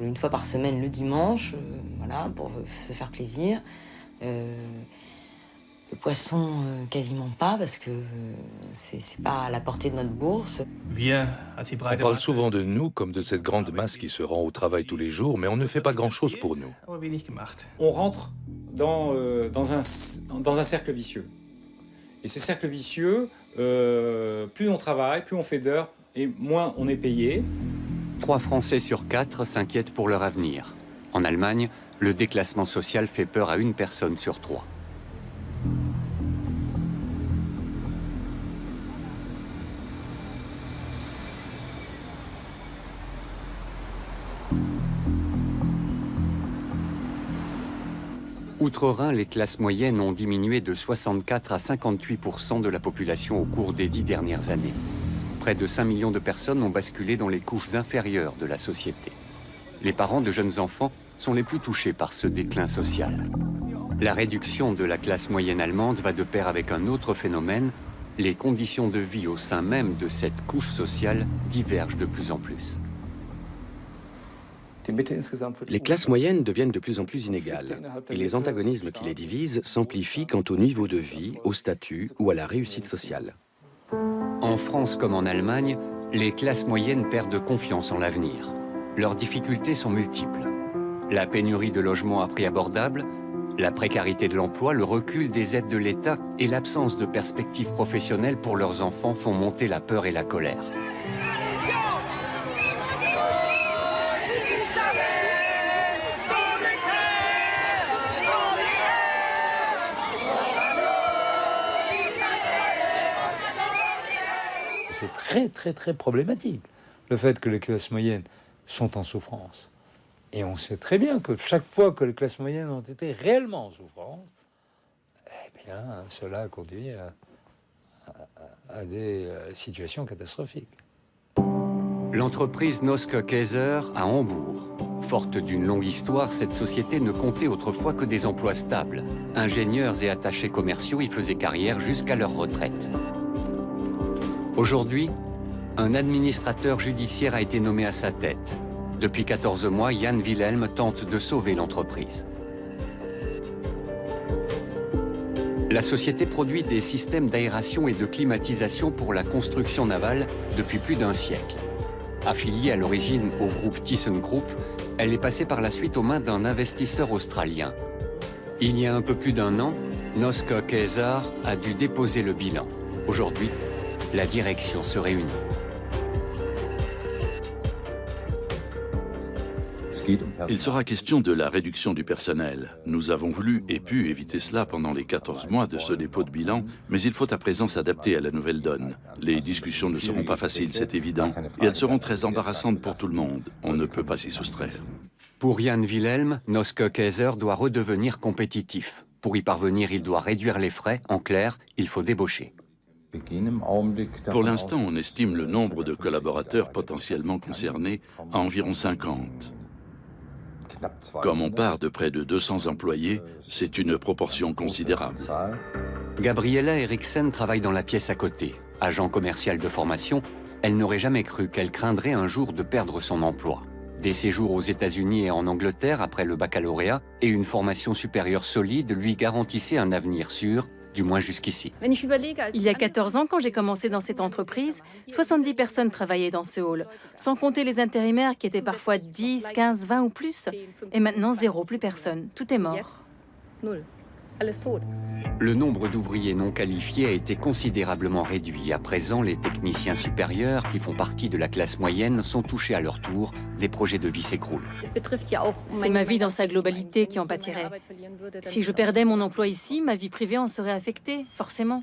Une fois par semaine le dimanche, voilà, pour se faire plaisir. Le poisson, quasiment pas, parce que c'est pas à la portée de notre bourse. On parle souvent de nous comme de cette grande masse qui se rend au travail tous les jours, mais on ne fait pas grand-chose pour nous. On rentre dans un cercle vicieux. Et ce cercle vicieux, plus on travaille, plus on fait d'heures, et moins on est payé. 3 Français sur 4 s'inquiètent pour leur avenir. En Allemagne, le déclassement social fait peur à 1 personne sur 3. Outre-Rhin, les classes moyennes ont diminué de 64 à 58% de la population au cours des 10 dernières années. Près de 5 millions de personnes ont basculé dans les couches inférieures de la société. Les parents de jeunes enfants sont les plus touchés par ce déclin social. La réduction de la classe moyenne allemande va de pair avec un autre phénomène. Les conditions de vie au sein même de cette couche sociale divergent de plus en plus. Les classes moyennes deviennent de plus en plus inégales, et les antagonismes qui les divisent s'amplifient quant au niveau de vie, au statut ou à la réussite sociale. En France comme en Allemagne, les classes moyennes perdent confiance en l'avenir. Leurs difficultés sont multiples. La pénurie de logements à prix abordable, la précarité de l'emploi, le recul des aides de l'État et l'absence de perspectives professionnelles pour leurs enfants font monter la peur et la colère. C'est très problématique, le fait que les classes moyennes sont en souffrance. Et on sait très bien que chaque fois que les classes moyennes ont été réellement en souffrance, eh bien, cela a conduit à des situations catastrophiques. L'entreprise Noske Kaiser à Hambourg. Forte d'une longue histoire, cette société ne comptait autrefois que des emplois stables. Ingénieurs et attachés commerciaux y faisaient carrière jusqu'à leur retraite. Aujourd'hui, un administrateur judiciaire a été nommé à sa tête. Depuis 14 mois, Jan Wilhelm tente de sauver l'entreprise. La société produit des systèmes d'aération et de climatisation pour la construction navale depuis plus d'1 siècle. Affiliée à l'origine au groupe ThyssenKrupp, elle est passée par la suite aux mains d'un investisseur australien. Il y a un peu plus d'1 an, Noske Kaiser a dû déposer le bilan. Aujourd'hui, la direction se réunit. Il sera question de la réduction du personnel. Nous avons voulu et pu éviter cela pendant les 14 mois de ce dépôt de bilan, mais il faut à présent s'adapter à la nouvelle donne. Les discussions ne seront pas faciles, c'est évident, et elles seront très embarrassantes pour tout le monde. On ne peut pas s'y soustraire. Pour Jan Wilhelm, Noske Kaiser doit redevenir compétitif. Pour y parvenir, il doit réduire les frais. En clair, il faut débaucher. Pour l'instant, on estime le nombre de collaborateurs potentiellement concernés à environ 50. Comme on part de près de 200 employés, c'est une proportion considérable. Gabriella Eriksen travaille dans la pièce à côté. Agent commercial de formation, elle n'aurait jamais cru qu'elle craindrait un jour de perdre son emploi. Des séjours aux États-Unis et en Angleterre après le baccalauréat et une formation supérieure solide lui garantissaient un avenir sûr, du moins jusqu'ici. Il y a 14 ans, quand j'ai commencé dans cette entreprise, 70 personnes travaillaient dans ce hall, sans compter les intérimaires qui étaient parfois 10, 15, 20 ou plus. Et maintenant, zéro, plus personne. Tout est mort. Le nombre d'ouvriers non qualifiés a été considérablement réduit. À présent, les techniciens supérieurs, qui font partie de la classe moyenne, sont touchés à leur tour. Des projets de vie s'écroulent. C'est ma vie dans sa globalité qui en pâtirait. Si je perdais mon emploi ici, ma vie privée en serait affectée, forcément.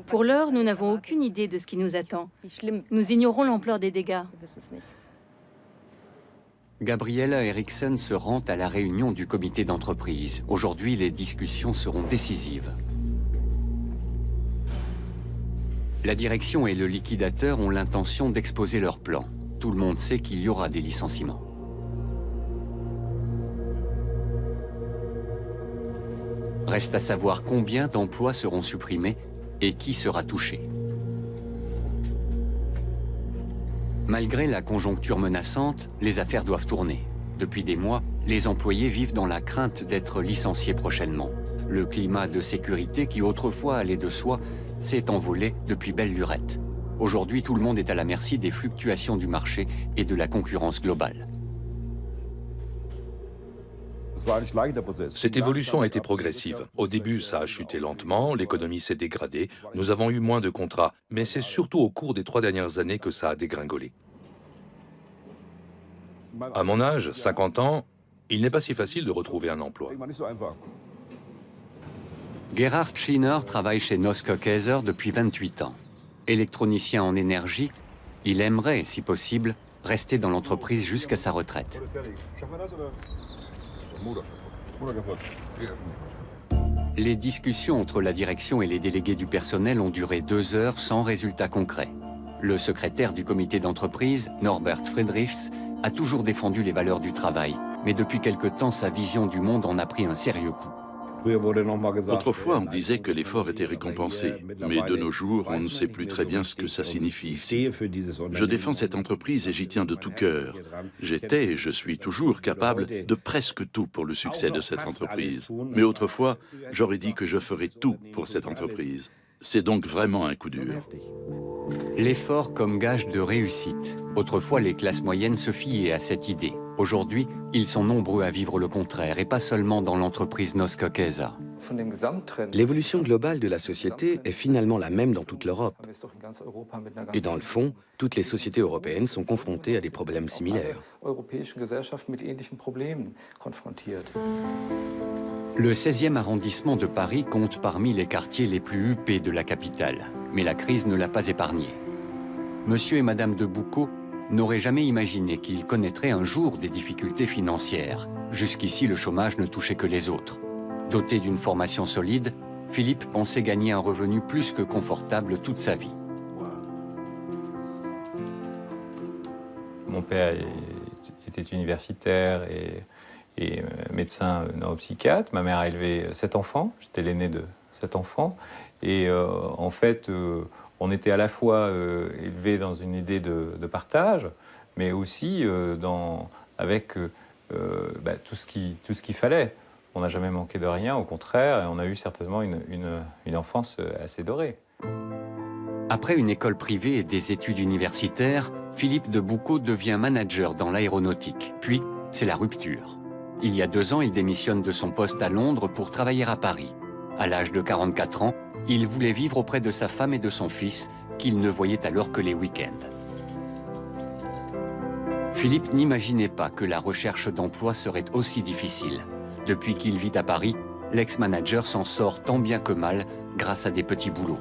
Pour l'heure, nous n'avons aucune idée de ce qui nous attend. Nous ignorons l'ampleur des dégâts. Gabriella Eriksen se rend à la réunion du comité d'entreprise. Aujourd'hui, les discussions seront décisives. La direction et le liquidateur ont l'intention d'exposer leur plan. Tout le monde sait qu'il y aura des licenciements. Reste à savoir combien d'emplois seront supprimés et qui sera touché. Malgré la conjoncture menaçante, les affaires doivent tourner. Depuis des mois, les employés vivent dans la crainte d'être licenciés prochainement. Le climat de sécurité qui autrefois allait de soi s'est envolé depuis belle lurette. Aujourd'hui, tout le monde est à la merci des fluctuations du marché et de la concurrence globale. Cette évolution a été progressive. Au début, ça a chuté lentement, l'économie s'est dégradée, nous avons eu moins de contrats, mais c'est surtout au cours des 3 dernières années que ça a dégringolé. À mon âge, 50 ans, il n'est pas si facile de retrouver un emploi. Gerhard Schiener travaille chez Noske Kaiser depuis 28 ans. Électronicien en énergie, il aimerait, si possible, rester dans l'entreprise jusqu'à sa retraite. Les discussions entre la direction et les délégués du personnel ont duré 2 heures sans résultat concret. Le secrétaire du comité d'entreprise, Norbert Friedrichs, a toujours défendu les valeurs du travail, mais depuis quelque temps, sa vision du monde en a pris un sérieux coup. Autrefois, on disait que l'effort était récompensé, mais de nos jours, on ne sait plus très bien ce que ça signifie ici. Je défends cette entreprise et j'y tiens de tout cœur. J'étais et je suis toujours capable de presque tout pour le succès de cette entreprise. Mais autrefois, j'aurais dit que je ferais tout pour cette entreprise. C'est donc vraiment un coup dur. L'effort comme gage de réussite. Autrefois, les classes moyennes se fiaient à cette idée. Aujourd'hui, ils sont nombreux à vivre le contraire, et pas seulement dans l'entreprise Noske Kaiser. L'évolution globale de la société est finalement la même dans toute l'Europe. Et dans le fond, toutes les sociétés européennes sont confrontées à des problèmes similaires. Le 16e arrondissement de Paris compte parmi les quartiers les plus huppés de la capitale. Mais la crise ne l'a pas épargné. Monsieur et Madame de Boucault n'auraient jamais imaginé qu'ils connaîtraient un jour des difficultés financières. Jusqu'ici, le chômage ne touchait que les autres. Doté d'une formation solide, Philippe pensait gagner un revenu plus que confortable toute sa vie. Mon père était universitaire et médecin neuropsychiatre. Ma mère a élevé 7 enfants. J'étais l'aîné de 7 enfants. Et en fait, on était à la fois élevés dans une idée de partage, mais aussi avec tout ce qu'il fallait. On n'a jamais manqué de rien, au contraire, et on a eu certainement une enfance assez dorée. Après une école privée et des études universitaires, Philippe de Boucault devient manager dans l'aéronautique. Puis, c'est la rupture. Il y a 2 ans, il démissionne de son poste à Londres pour travailler à Paris. À l'âge de 44 ans, il voulait vivre auprès de sa femme et de son fils, qu'il ne voyait alors que les week-ends. Philippe n'imaginait pas que la recherche d'emploi serait aussi difficile. Depuis qu'il vit à Paris, l'ex-manager s'en sort tant bien que mal grâce à des petits boulots.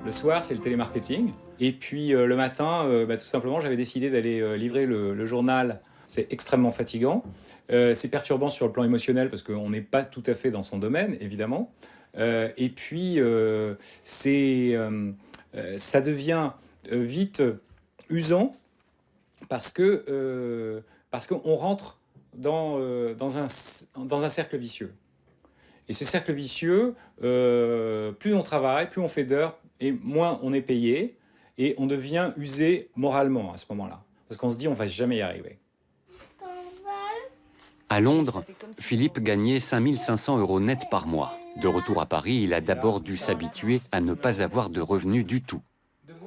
Le soir, c'est le télémarketing. Et puis le matin, tout simplement, j'avais décidé d'aller livrer le journal. C'est extrêmement fatigant. C'est perturbant sur le plan émotionnel parce qu'on n'est pas tout à fait dans son domaine, évidemment. Et puis, ça devient vite usant parce qu'on rentre dans un cercle vicieux. Et ce cercle vicieux, plus on travaille, plus on fait d'heures, et moins on est payé, et on devient usé moralement à ce moment-là. Parce qu'on se dit, on ne va jamais y arriver. À Londres, Philippe gagnait 5 500 € net par mois. De retour à Paris, il a d'abord dû s'habituer à ne pas avoir de revenus du tout.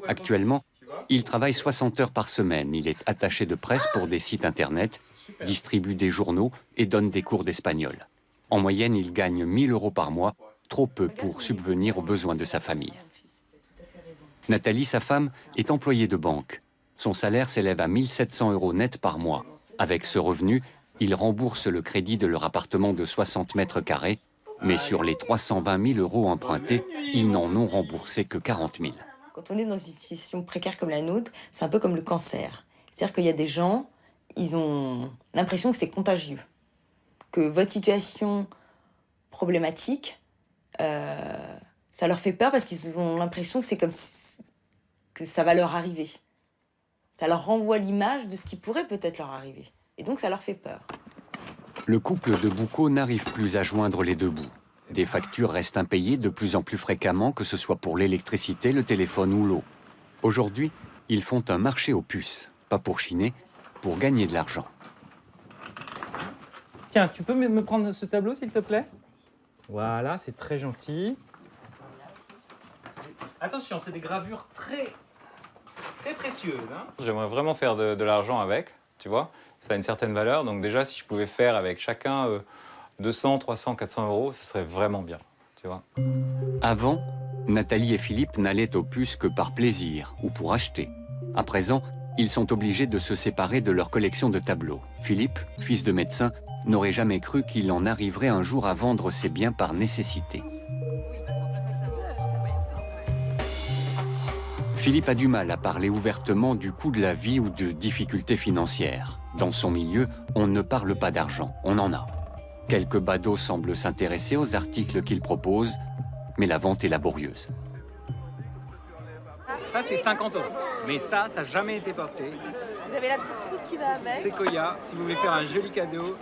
Actuellement, il travaille 60 heures par semaine. Il est attaché de presse pour des sites internet, distribue des journaux et donne des cours d'espagnol. En moyenne, il gagne 1 000 € par mois, trop peu pour subvenir aux besoins de sa famille. Nathalie, sa femme, est employée de banque. Son salaire s'élève à 1 700 € net par mois. Avec ce revenu, ils remboursent le crédit de leur appartement de 60 mètres carrés, mais sur les 320 000 € empruntés, ils n'en ont remboursé que 40 000. Quand on est dans une situation précaire comme la nôtre, c'est un peu comme le cancer. C'est-à-dire qu'il y a des gens, ils ont l'impression que c'est contagieux, que votre situation problématique, ça leur fait peur parce qu'ils ont l'impression que c'est comme que ça va leur arriver. Ça leur renvoie l'image de ce qui pourrait peut-être leur arriver. Et donc, ça leur fait peur. Le couple de Boucault n'arrive plus à joindre les deux bouts. Des factures restent impayées de plus en plus fréquemment, que ce soit pour l'électricité, le téléphone ou l'eau. Aujourd'hui, ils font un marché aux puces, pas pour chiner, pour gagner de l'argent. Tiens, tu peux me prendre ce tableau, s'il te plaît? Voilà, c'est très gentil. Attention, c'est des gravures très précieuses. Hein. J'aimerais vraiment faire de l'argent avec, tu vois. Ça a une certaine valeur, donc déjà, si je pouvais faire avec chacun 200, 300, 400 euros, ce serait vraiment bien, tu vois. Avant, Nathalie et Philippe n'allaient aux puces que par plaisir ou pour acheter. À présent, ils sont obligés de se séparer de leur collection de tableaux. Philippe, fils de médecin, n'aurait jamais cru qu'il en arriverait un jour à vendre ses biens par nécessité. Philippe a du mal à parler ouvertement du coût de la vie ou de difficultés financières. Dans son milieu, on ne parle pas d'argent, on en a. Quelques badauds semblent s'intéresser aux articles qu'il propose, mais la vente est laborieuse. Ça, c'est 50 euros. Mais ça n'a jamais été porté. Vous avez la petite trousse qui va avec. Sequoia, si vous voulez faire un joli cadeau.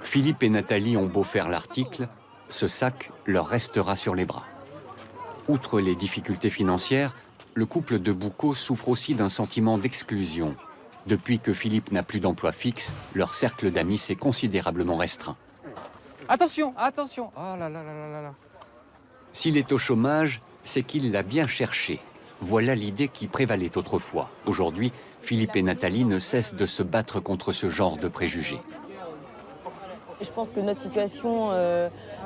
Philippe et Nathalie ont beau faire l'article, ce sac leur restera sur les bras. Outre les difficultés financières, le couple de Boucaud souffre aussi d'un sentiment d'exclusion. Depuis que Philippe n'a plus d'emploi fixe, leur cercle d'amis s'est considérablement restreint. Attention, attention. Oh là là là là là. S'il est au chômage, c'est qu'il l'a bien cherché. Voilà l'idée qui prévalait autrefois. Aujourd'hui, Philippe et Nathalie ne cessent de se battre contre ce genre de préjugés. Je pense que notre situation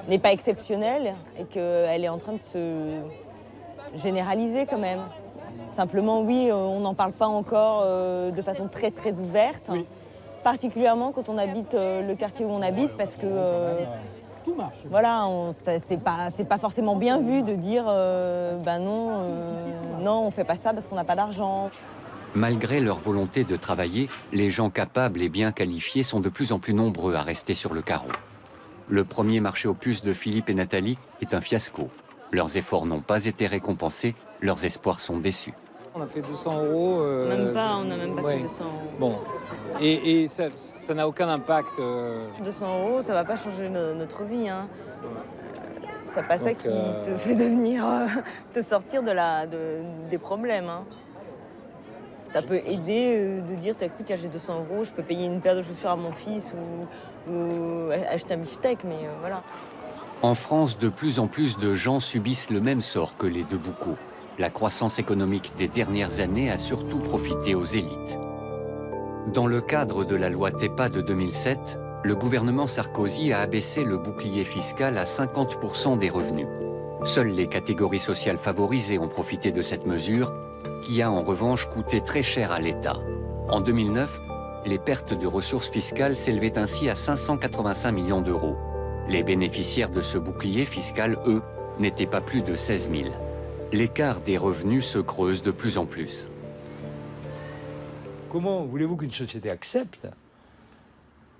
n'est pas exceptionnelle et qu'elle est en train de se généraliser quand même. Simplement, oui, on n'en parle pas encore de façon très très ouverte, oui. Particulièrement quand on habite le quartier où on habite, parce que voilà, c'est pas forcément bien vu de dire non, on fait pas ça parce qu'on n'a pas d'argent. Malgré leur volonté de travailler, les gens capables et bien qualifiés sont de plus en plus nombreux à rester sur le carreau. Le premier marché aux puces de Philippe et Nathalie est un fiasco. Leurs efforts n'ont pas été récompensés, leurs espoirs sont déçus. On a fait 200 euros. Même pas, on n'a même pas fait 200 euros. Bon, et ça n'a aucun impact. 200 euros, ça va pas changer notre vie. Hein. C'est pas ça qui te fait devenir, te sortir des problèmes. Hein. Ça peut aider de dire, écoute, j'ai 200 euros, je peux payer une paire de chaussures à mon fils ou acheter un beefsteak, mais voilà. En France, de plus en plus de gens subissent le même sort que les deux Boucaud. La croissance économique des dernières années a surtout profité aux élites. Dans le cadre de la loi TEPA de 2007, le gouvernement Sarkozy a abaissé le bouclier fiscal à 50% des revenus. Seules les catégories sociales favorisées ont profité de cette mesure, qui a en revanche coûté très cher à l'État. En 2009, les pertes de ressources fiscales s'élevaient ainsi à 585 millions d'euros. Les bénéficiaires de ce bouclier fiscal, eux, n'étaient pas plus de 16 000. L'écart des revenus se creuse de plus en plus. Comment voulez-vous qu'une société accepte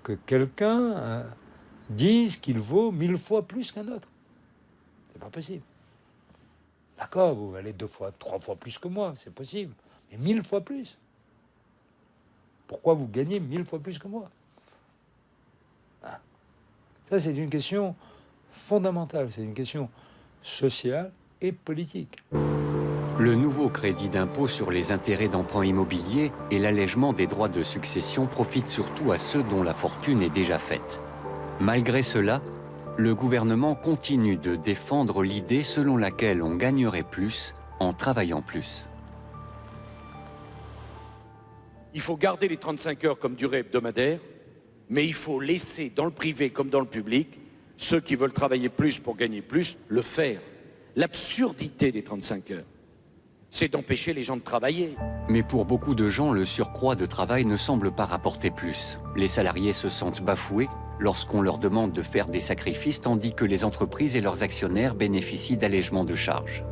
que quelqu'un dise qu'il vaut 1000 fois plus qu'un autre? C'est pas possible. D'accord, vous valez 2 fois, 3 fois plus que moi, c'est possible. Mais 1000 fois plus. Pourquoi vous gagnez 1000 fois plus que moi? Ça, c'est une question fondamentale, c'est une question sociale et politique. Le nouveau crédit d'impôt sur les intérêts d'emprunt immobilier et l'allègement des droits de succession profitent surtout à ceux dont la fortune est déjà faite. Malgré cela, le gouvernement continue de défendre l'idée selon laquelle on gagnerait plus en travaillant plus. Il faut garder les 35 heures comme durée hebdomadaire, mais il faut laisser dans le privé comme dans le public, ceux qui veulent travailler plus pour gagner plus, le faire. L'absurdité des 35 heures, c'est d'empêcher les gens de travailler. Mais pour beaucoup de gens, le surcroît de travail ne semble pas rapporter plus. Les salariés se sentent bafoués lorsqu'on leur demande de faire des sacrifices, tandis que les entreprises et leurs actionnaires bénéficient d'allègements de charges.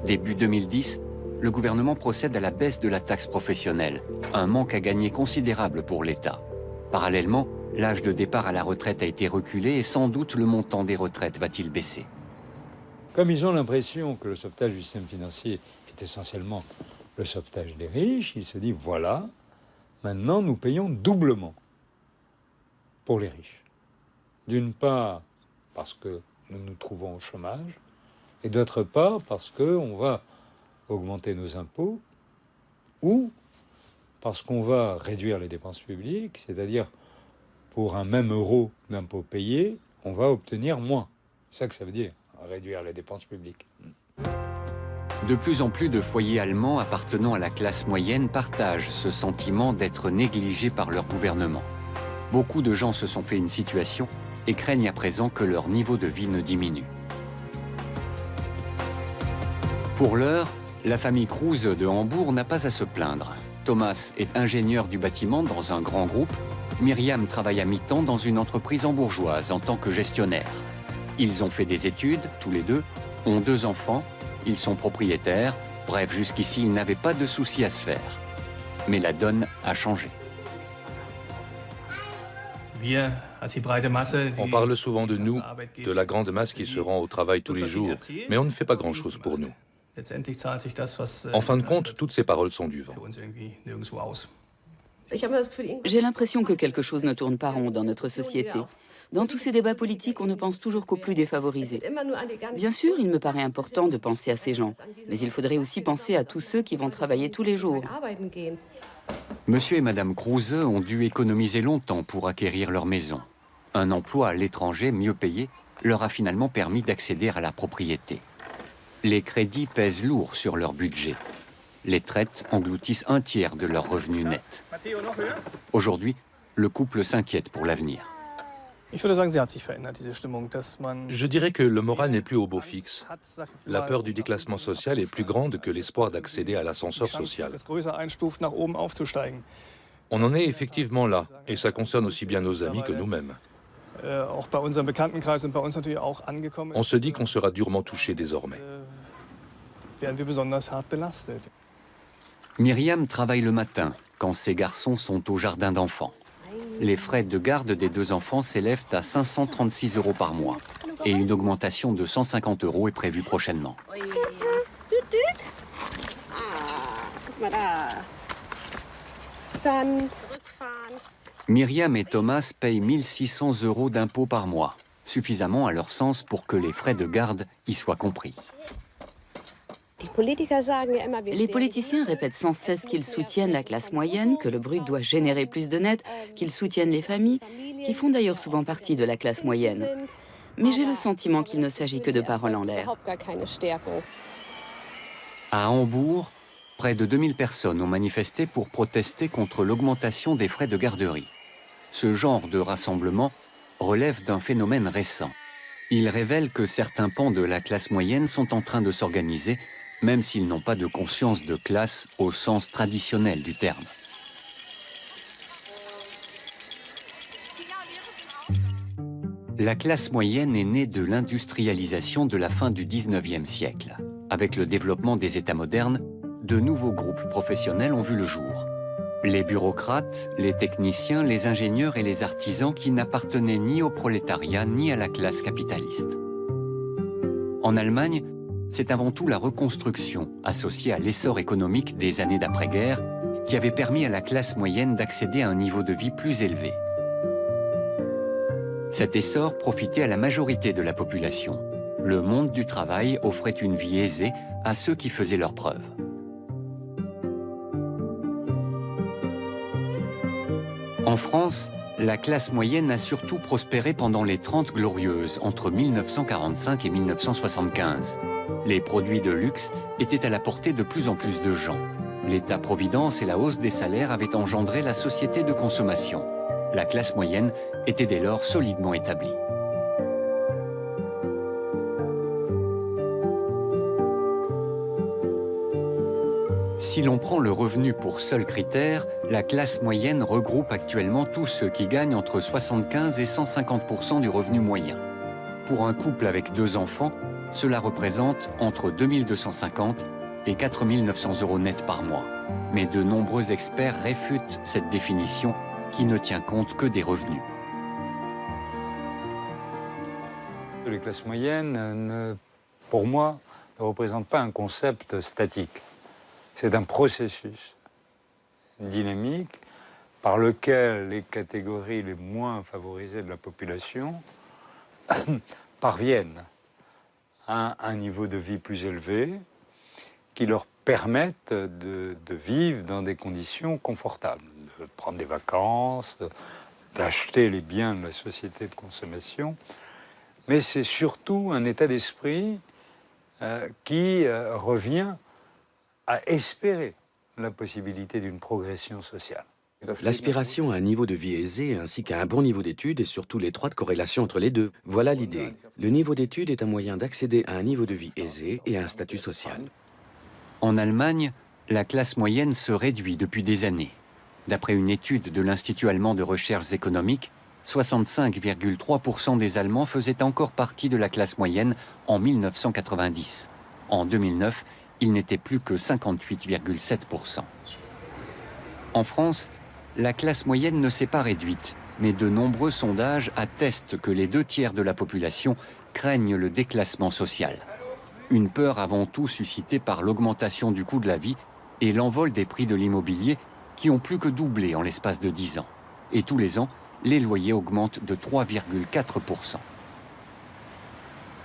Début 2010, le gouvernement procède à la baisse de la taxe professionnelle, un manque à gagner considérable pour l'État. Parallèlement, l'âge de départ à la retraite a été reculé et sans doute le montant des retraites va-t-il baisser. Comme ils ont l'impression que le sauvetage du système financier est essentiellement le sauvetage des riches, ils se disent, voilà, maintenant nous payons doublement pour les riches. D'une part, parce que nous nous trouvons au chômage, et d'autre part, parce qu'on va augmenter nos impôts, ou parce qu'on va réduire les dépenses publiques, c'est-à-dire pour un même euro d'impôts payés, on va obtenir moins. C'est ça que ça veut dire, réduire les dépenses publiques. De plus en plus de foyers allemands appartenant à la classe moyenne partagent ce sentiment d'être négligés par leur gouvernement. Beaucoup de gens se sont fait une situation et craignent à présent que leur niveau de vie ne diminue. Pour l'heure, la famille Kruse de Hambourg n'a pas à se plaindre. Thomas est ingénieur du bâtiment dans un grand groupe. Myriam travaille à mi-temps dans une entreprise hambourgeoise en tant que gestionnaire. Ils ont fait des études, tous les deux, ont 2 enfants, ils sont propriétaires. Bref, jusqu'ici, ils n'avaient pas de soucis à se faire. Mais la donne a changé. On parle souvent de nous, de la grande masse qui se rend au travail tous les jours, mais on ne fait pas grand-chose pour nous. En fin de compte, toutes ces paroles sont du vent. J'ai l'impression que quelque chose ne tourne pas rond dans notre société. Dans tous ces débats politiques, on ne pense toujours qu'aux plus défavorisés. Bien sûr, il me paraît important de penser à ces gens, mais il faudrait aussi penser à tous ceux qui vont travailler tous les jours. Monsieur et Madame Kruse ont dû économiser longtemps pour acquérir leur maison. Un emploi à l'étranger mieux payé leur a finalement permis d'accéder à la propriété. Les crédits pèsent lourd sur leur budget. Les traites engloutissent 1/3 de leurs revenus nets. Aujourd'hui, le couple s'inquiète pour l'avenir. Je dirais que le moral n'est plus au beau fixe. La peur du déclassement social est plus grande que l'espoir d'accéder à l'ascenseur social. On en est effectivement là, et ça concerne aussi bien nos amis que nous-mêmes. On se dit qu'on sera durement touché désormais. Myriam travaille le matin, quand ses garçons sont au jardin d'enfants. Les frais de garde des 2 enfants s'élèvent à 536 € par mois. Et une augmentation de 150 € est prévue prochainement. Myriam et Thomas payent 1 600 € d'impôts par mois, suffisamment à leur sens pour que les frais de garde y soient compris. Les politiciens répètent sans cesse qu'ils soutiennent la classe moyenne, que le brut doit générer plus de net, qu'ils soutiennent les familles, qui font d'ailleurs souvent partie de la classe moyenne. Mais j'ai le sentiment qu'il ne s'agit que de paroles en l'air. À Hambourg, près de 2000 personnes ont manifesté pour protester contre l'augmentation des frais de garderie. Ce genre de rassemblement relève d'un phénomène récent. Il révèle que certains pans de la classe moyenne sont en train de s'organiser, même s'ils n'ont pas de conscience de classe au sens traditionnel du terme. La classe moyenne est née de l'industrialisation de la fin du 19e siècle. Avec le développement des États modernes, de nouveaux groupes professionnels ont vu le jour. Les bureaucrates, les techniciens, les ingénieurs et les artisans qui n'appartenaient ni au prolétariat ni à la classe capitaliste. En Allemagne, c'est avant tout la reconstruction, associée à l'essor économique des années d'après-guerre, qui avait permis à la classe moyenne d'accéder à un niveau de vie plus élevé. Cet essor profitait à la majorité de la population. Le monde du travail offrait une vie aisée à ceux qui faisaient leurs preuves. En France, la classe moyenne a surtout prospéré pendant les 30 glorieuses, entre 1945 et 1975. Les produits de luxe étaient à la portée de plus en plus de gens. L'État-providence et la hausse des salaires avaient engendré la société de consommation. La classe moyenne était dès lors solidement établie. Si l'on prend le revenu pour seul critère, la classe moyenne regroupe actuellement tous ceux qui gagnent entre 75 et 150% du revenu moyen. Pour un couple avec 2 enfants, cela représente entre 2 250 et 4 900 € net par mois. Mais de nombreux experts réfutent cette définition qui ne tient compte que des revenus. Les classes moyennes, pour moi, ne représentent pas un concept statique. C'est un processus dynamique par lequel les catégories les moins favorisées de la population parviennent à un niveau de vie plus élevé qui leur permettent de vivre dans des conditions confortables, de prendre des vacances, d'acheter les biens de la société de consommation. Mais c'est surtout un état d'esprit qui revient à espérer la possibilité d'une progression sociale. L'aspiration à un niveau de vie aisé ainsi qu'à un bon niveau d'études et surtout l'étroite corrélation entre les deux. Voilà l'idée. Le niveau d'études est un moyen d'accéder à un niveau de vie aisé et à un statut social. En Allemagne, la classe moyenne se réduit depuis des années. D'après une étude de l'Institut allemand de recherches économiques, 65,3% des Allemands faisaient encore partie de la classe moyenne en 1990. En 2009, il n'était plus que 58,7%. En France, la classe moyenne ne s'est pas réduite, mais de nombreux sondages attestent que les 2/3 de la population craignent le déclassement social. Une peur avant tout suscitée par l'augmentation du coût de la vie et l'envol des prix de l'immobilier qui ont plus que doublé en l'espace de 10 ans. Et tous les ans, les loyers augmentent de 3,4%.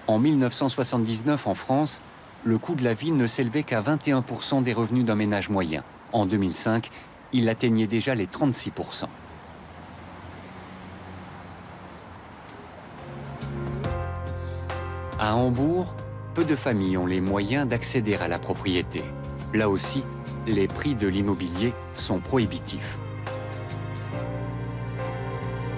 En 1979, en France, le coût de la vie ne s'élevait qu'à 21% des revenus d'un ménage moyen. En 2005, il atteignait déjà les 36%. À Hambourg, peu de familles ont les moyens d'accéder à la propriété. Là aussi, les prix de l'immobilier sont prohibitifs.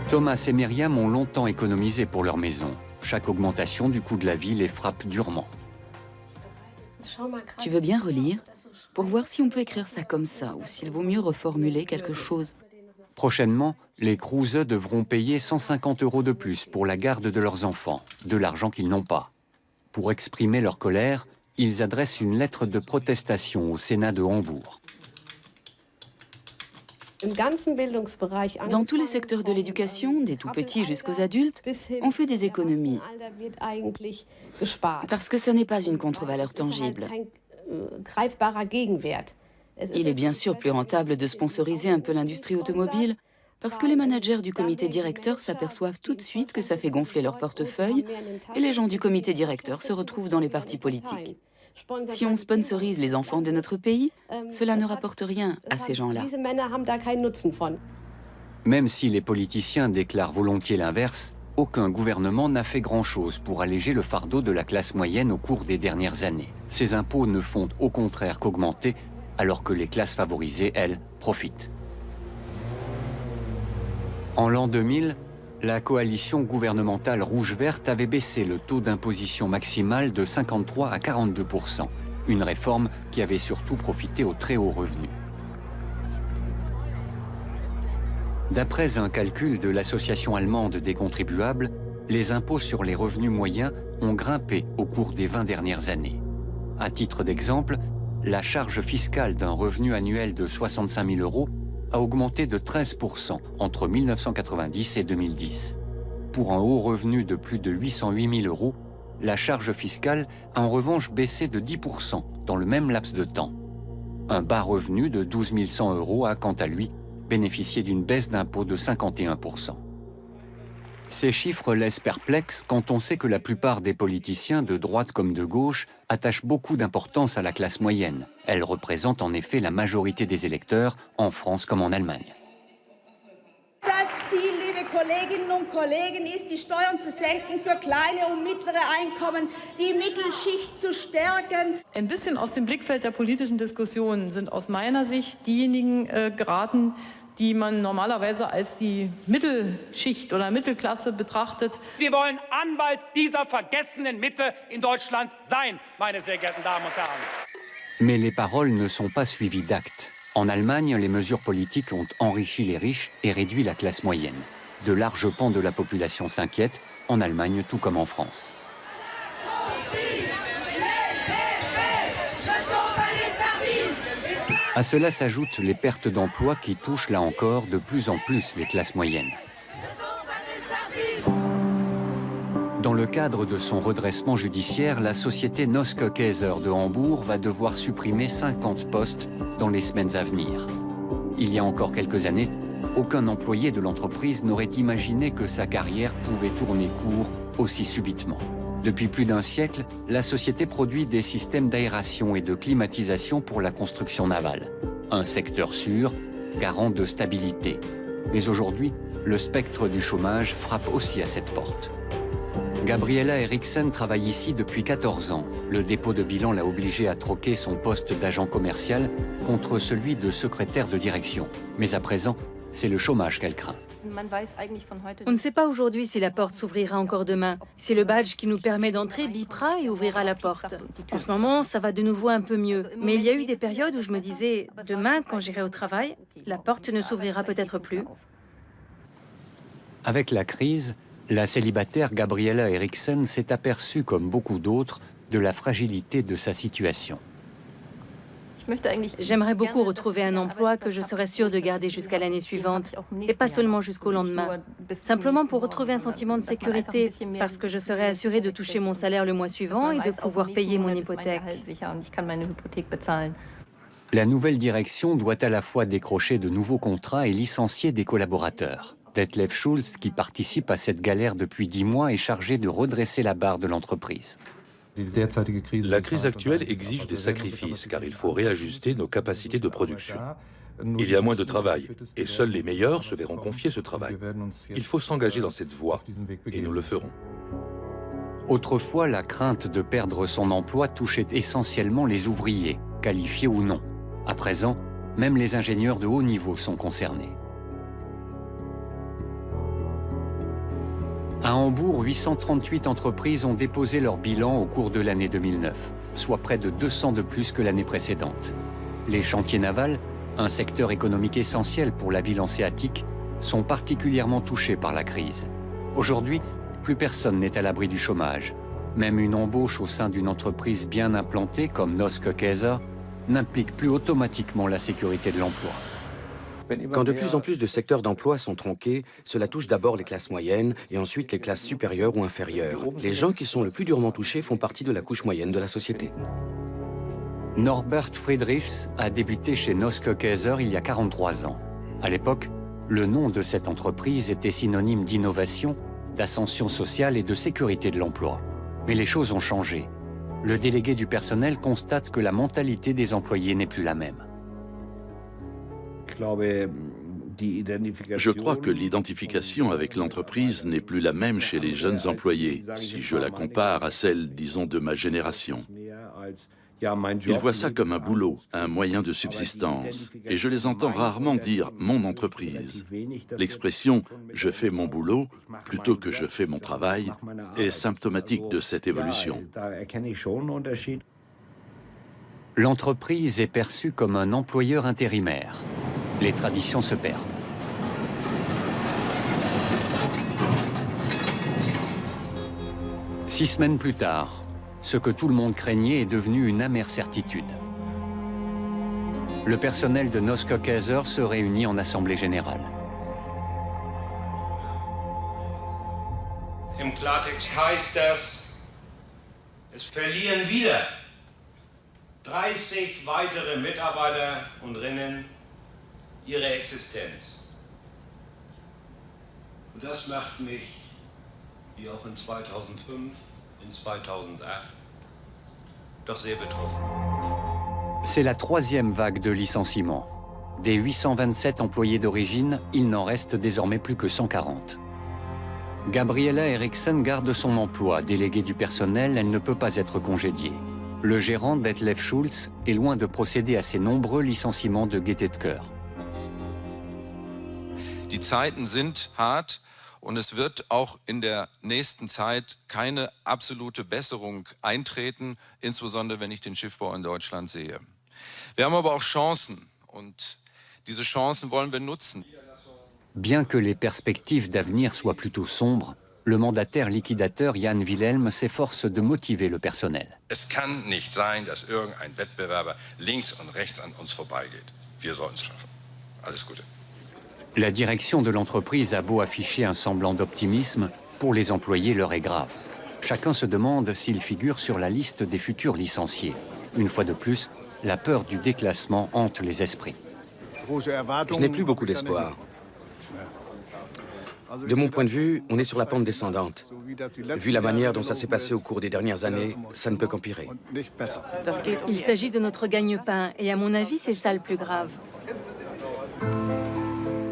Thomas et Myriam ont longtemps économisé pour leur maison. Chaque augmentation du coût de la vie les frappe durement. Tu veux bien relire pour voir si on peut écrire ça comme ça ou s'il vaut mieux reformuler quelque chose? Prochainement, les Kruse devront payer 150 € de plus pour la garde de leurs enfants, de l'argent qu'ils n'ont pas. Pour exprimer leur colère, ils adressent une lettre de protestation au Sénat de Hambourg. Dans tous les secteurs de l'éducation, des tout-petits jusqu'aux adultes, on fait des économies. Parce que ce n'est pas une contre-valeur tangible. Il est bien sûr plus rentable de sponsoriser un peu l'industrie automobile, parce que les managers du comité directeur s'aperçoivent tout de suite que ça fait gonfler leur portefeuille, et les gens du comité directeur se retrouvent dans les partis politiques. Si on sponsorise les enfants de notre pays, cela ne rapporte rien à ces gens-là. Même si les politiciens déclarent volontiers l'inverse, aucun gouvernement n'a fait grand-chose pour alléger le fardeau de la classe moyenne au cours des dernières années. Ces impôts ne font au contraire qu'augmenter, alors que les classes favorisées, elles, profitent. En l'an 2000, la coalition gouvernementale rouge-verte avait baissé le taux d'imposition maximal de 53 à 42%, une réforme qui avait surtout profité aux très hauts revenus. D'après un calcul de l'Association allemande des contribuables, les impôts sur les revenus moyens ont grimpé au cours des 20 dernières années. À titre d'exemple, la charge fiscale d'un revenu annuel de 65 000 € a augmenté de 13% entre 1990 et 2010. Pour un haut revenu de plus de 808 000 €, la charge fiscale a en revanche baissé de 10% dans le même laps de temps. Un bas revenu de 12 100 € a quant à lui bénéficié d'une baisse d'impôt de 51%. Ces chiffres laissent perplexe quand on sait que la plupart des politiciens, de droite comme de gauche, attachent beaucoup d'importance à la classe moyenne. Elle représente en effet la majorité des électeurs, en France comme en Allemagne. Das Ziel, liebe Kolleginnen und Kollegen, ist, die Steuern zu senken für kleine und mittlere Einkommen, die Mittelschicht zu stärken. Ein bisschen aus dem Blickfeld der politischen Diskussionen sind aus meiner Sicht diejenigen geraten, die man normalerweise als die Mittelschicht oder Mittelklasse betrachtet. Wir wollen Anwalt dieser vergessenen Mitte in Deutschland sein, meine sehr geehrten Damen und Herren. Mais les paroles ne sont pas suivies d'actes. En Allemagne, les mesures politiques ont enrichi les riches et réduit la classe moyenne. De larges pans de la population s'inquiètent, en Allemagne tout comme en France. À cela s'ajoutent les pertes d'emplois qui touchent là encore de plus en plus les classes moyennes. Dans le cadre de son redressement judiciaire, la société Noske Kaiser de Hambourg va devoir supprimer 50 postes dans les semaines à venir. Il y a encore quelques années, Aucun employé de l'entreprise n'aurait imaginé que sa carrière pouvait tourner court aussi subitement. Depuis plus d'un siècle, la société produit des systèmes d'aération et de climatisation pour la construction navale. Un secteur sûr, garant de stabilité. Mais aujourd'hui, le spectre du chômage frappe aussi à cette porte. Gabriella Eriksen travaille ici depuis 14 ans. Le dépôt de bilan l'a obligée à troquer son poste d'agent commercial contre celui de secrétaire de direction. Mais à présent, c'est le chômage qu'elle craint. On ne sait pas aujourd'hui si la porte s'ouvrira encore demain. Si le badge qui nous permet d'entrer bipera et ouvrira la porte. En ce moment, ça va de nouveau un peu mieux. Mais il y a eu des périodes où je me disais, demain, quand j'irai au travail, la porte ne s'ouvrira peut-être plus. Avec la crise, la célibataire Gabriella Eriksen s'est aperçue, comme beaucoup d'autres, de la fragilité de sa situation. J'aimerais beaucoup retrouver un emploi que je serais sûre de garder jusqu'à l'année suivante, et pas seulement jusqu'au lendemain. Simplement pour retrouver un sentiment de sécurité, parce que je serais assurée de toucher mon salaire le mois suivant et de pouvoir payer mon hypothèque. La nouvelle direction doit à la fois décrocher de nouveaux contrats et licencier des collaborateurs. Detlef Schulz, qui participe à cette galère depuis 10 mois, est chargé de redresser la barre de l'entreprise. La crise actuelle exige des sacrifices, car il faut réajuster nos capacités de production. Il y a moins de travail, et seuls les meilleurs se verront confier ce travail. Il faut s'engager dans cette voie, et nous le ferons. Autrefois, la crainte de perdre son emploi touchait essentiellement les ouvriers, qualifiés ou non. À présent, même les ingénieurs de haut niveau sont concernés. À Hambourg, 838 entreprises ont déposé leur bilan au cours de l'année 2009, soit près de 200 de plus que l'année précédente. Les chantiers navals, un secteur économique essentiel pour la ville hanséatique, sont particulièrement touchés par la crise. Aujourd'hui, plus personne n'est à l'abri du chômage. Même une embauche au sein d'une entreprise bien implantée comme Noske Kaiser n'implique plus automatiquement la sécurité de l'emploi. Quand de plus en plus de secteurs d'emploi sont tronqués, cela touche d'abord les classes moyennes et ensuite les classes supérieures ou inférieures. Les gens qui sont le plus durement touchés font partie de la couche moyenne de la société. Norbert Friedrichs a débuté chez Noske Kaiser il y a 43 ans. À l'époque, le nom de cette entreprise était synonyme d'innovation, d'ascension sociale et de sécurité de l'emploi. Mais les choses ont changé. Le délégué du personnel constate que la mentalité des employés n'est plus la même. Je crois que l'identification avec l'entreprise n'est plus la même chez les jeunes employés, si je la compare à celle, disons, de ma génération. Ils voient ça comme un boulot, un moyen de subsistance, et je les entends rarement dire « mon entreprise ». L'expression « je fais mon boulot » plutôt que « je fais mon travail » est symptomatique de cette évolution. L'entreprise est perçue comme un employeur intérimaire. Les traditions se perdent. Six semaines plus tard, ce que tout le monde craignait est devenu une amère certitude. Le personnel de Noske Kaiser se réunit en assemblée générale. Im Klartext heißt das, es verlieren wieder 30 weitere Mitarbeiter und Rinnen ihre Existenz. Und das macht mich, wie auch in 2005, in 2008, doch sehr betroffen. C'est la troisième vague de licenciements. Des 827 employés d'origine, il n'en reste désormais plus que 140. Gabriella Eriksen garde son emploi. Déléguée du personnel, elle ne peut pas être congédiée. Le gérant Detlef Schulz est loin de procéder à ces nombreux licenciements de gaieté de cœur. Die Zeiten sind hart und es wird auch in der nächsten Zeit keine absolute Besserung eintreten, insbesondere wenn ich den Schiffbau in Deutschland sehe. Wir haben aber auch Chancen und diese Chancen wollen wir nutzen. Bien que les perspectives d'avenir soient plutôt sombres, le mandataire liquidateur Jan Wilhelm s'efforce de motiver le personnel. Es kann nicht sein, dass irgendein Wettbewerber links und rechts an uns vorbeigeht. Wir sollten es schaffen. Alles Gute. La direction de l'entreprise a beau afficher un semblant d'optimisme, pour les employés, l'heure est grave. Chacun se demande s'il figure sur la liste des futurs licenciés. Une fois de plus, la peur du déclassement hante les esprits. Je n'ai plus beaucoup d'espoir. De mon point de vue, on est sur la pente descendante. Vu la manière dont ça s'est passé au cours des dernières années, ça ne peut qu'empirer. Il s'agit de notre gagne-pain et à mon avis, c'est ça le plus grave.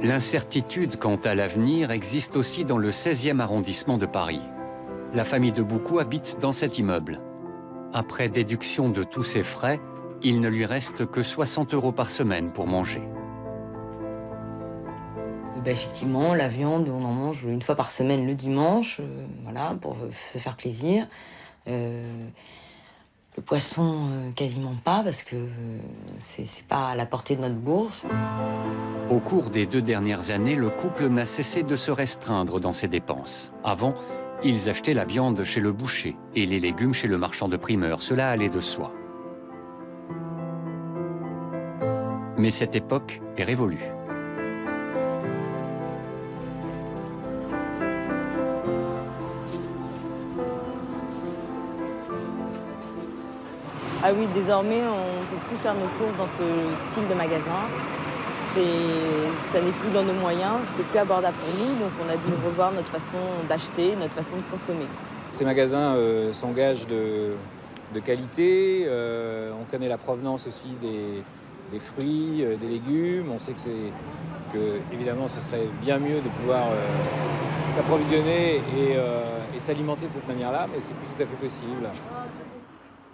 L'incertitude quant à l'avenir existe aussi dans le 16e arrondissement de Paris. La famille de Boucou habite dans cet immeuble. Après déduction de tous ses frais, il ne lui reste que 60 € par semaine pour manger. Effectivement, la viande, on en mange une fois par semaine le dimanche, voilà, pour se faire plaisir. Le poisson, quasiment pas, parce que c'est pas à la portée de notre bourse. Au cours des 2 dernières années, le couple n'a cessé de se restreindre dans ses dépenses. Avant, ils achetaient la viande chez le boucher et les légumes chez le marchand de primeur. Cela allait de soi. Mais cette époque est révolue. Ah oui, désormais, on ne peut plus faire nos courses dans ce style de magasin. Ça n'est plus dans nos moyens, c'est plus abordable pour nous, donc on a dû revoir notre façon d'acheter, notre façon de consommer. Ces magasins s'engagent de qualité, on connaît la provenance aussi des fruits, des légumes, on sait que évidemment ce serait bien mieux de pouvoir s'approvisionner et s'alimenter de cette manière-là, mais c'est plus tout à fait possible.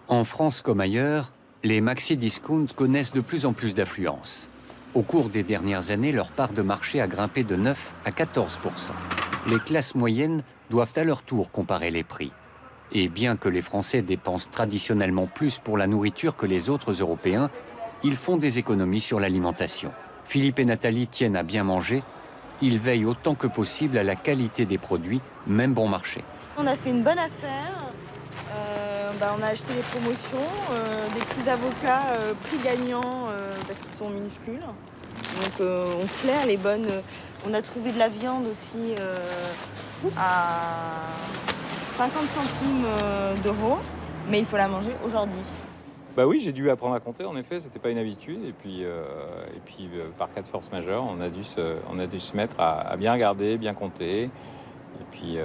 En France comme ailleurs, les maxi-discounts connaissent de plus en plus d'affluence. Au cours des dernières années, leur part de marché a grimpé de 9 à 14%. Les classes moyennes doivent à leur tour comparer les prix. Et bien que les Français dépensent traditionnellement plus pour la nourriture que les autres Européens, ils font des économies sur l'alimentation. Philippe et Nathalie tiennent à bien manger. Ils veillent autant que possible à la qualité des produits, même bon marché. On a fait une bonne affaire. On a acheté les promotions, des petits avocats prix gagnants parce qu'ils sont minuscules. Donc on flaire les bonnes. On a trouvé de la viande aussi à 50 centimes d'euros, mais il faut la manger aujourd'hui. Bah oui, j'ai dû apprendre à compter, en effet, c'était pas une habitude. Et puis par cas de force majeure, on a dû se mettre à bien regarder, bien compter. Et puis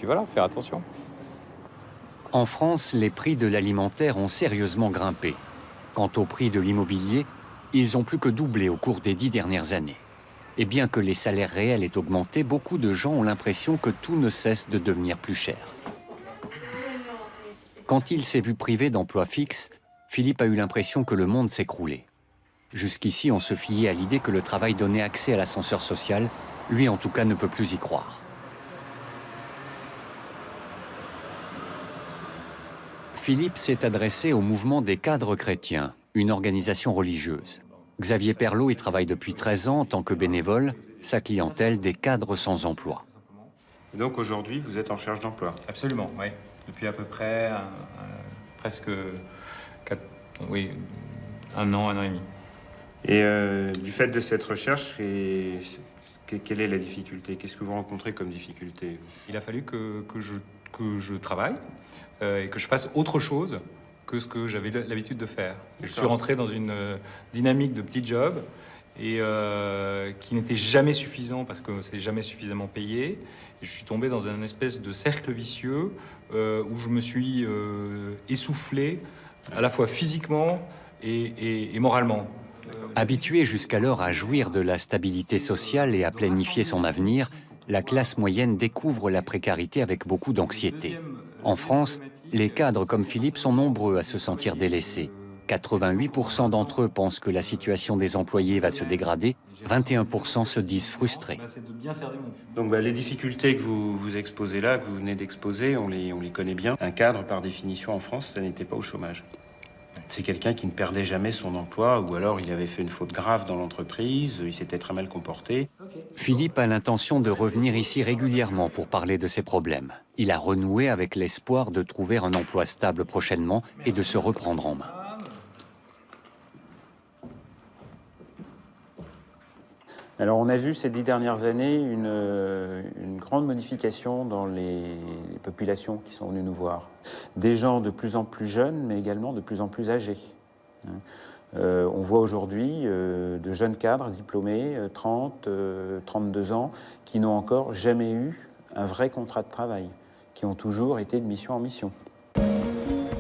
voilà, faire attention. En France, les prix de l'alimentaire ont sérieusement grimpé. Quant au prix de l'immobilier, ils ont plus que doublé au cours des 10 dernières années. Et bien que les salaires réels aient augmenté, beaucoup de gens ont l'impression que tout ne cesse de devenir plus cher. Quand il s'est vu privé d'emploi fixe, Philippe a eu l'impression que le monde s'écroulait. Jusqu'ici, on se fiait à l'idée que le travail donnait accès à l'ascenseur social. Lui, en tout cas, ne peut plus y croire. Philippe s'est adressé au mouvement des cadres chrétiens, une organisation religieuse. Xavier Perlot y travaille depuis 13 ans en tant que bénévole, sa clientèle des cadres sans emploi. Et donc aujourd'hui, vous êtes en recherche d'emploi? Absolument, oui. Depuis à peu près presque 1 an et demi. Et du fait de cette recherche, quelle est la difficulté? Qu'est-ce que vous rencontrez comme difficulté? Il a fallu que je travaille et que je fasse autre chose que ce que j'avais l'habitude de faire. Je suis rentré dans une dynamique de petits jobs et qui n'était jamais suffisant parce que c'est jamais suffisamment payé. Et je suis tombé dans un espèce de cercle vicieux où je me suis essoufflé à la fois physiquement et moralement. Habitué jusqu'alors à jouir de la stabilité sociale et à planifier son avenir, la classe moyenne découvre la précarité avec beaucoup d'anxiété. En France, les cadres comme Philippe sont nombreux à se sentir délaissés. 88% d'entre eux pensent que la situation des employés va se dégrader, 21% se disent frustrés. Donc les difficultés que vous exposez là, que vous venez d'exposer, on les connaît bien. Un cadre, par définition, en France, ça n'était pas au chômage. C'est quelqu'un qui ne perdait jamais son emploi, ou alors il avait fait une faute grave dans l'entreprise, il s'était très mal comporté. Philippe a l'intention de revenir ici régulièrement pour parler de ses problèmes. Il a renoué avec l'espoir de trouver un emploi stable prochainement et de se reprendre en main. Alors on a vu ces 10 dernières années une grande modification dans les populations qui sont venues nous voir. Des gens de plus en plus jeunes, mais également de plus en plus âgés. On voit aujourd'hui de jeunes cadres diplômés, 30, 32 ans, qui n'ont encore jamais eu un vrai contrat de travail, qui ont toujours été de mission en mission.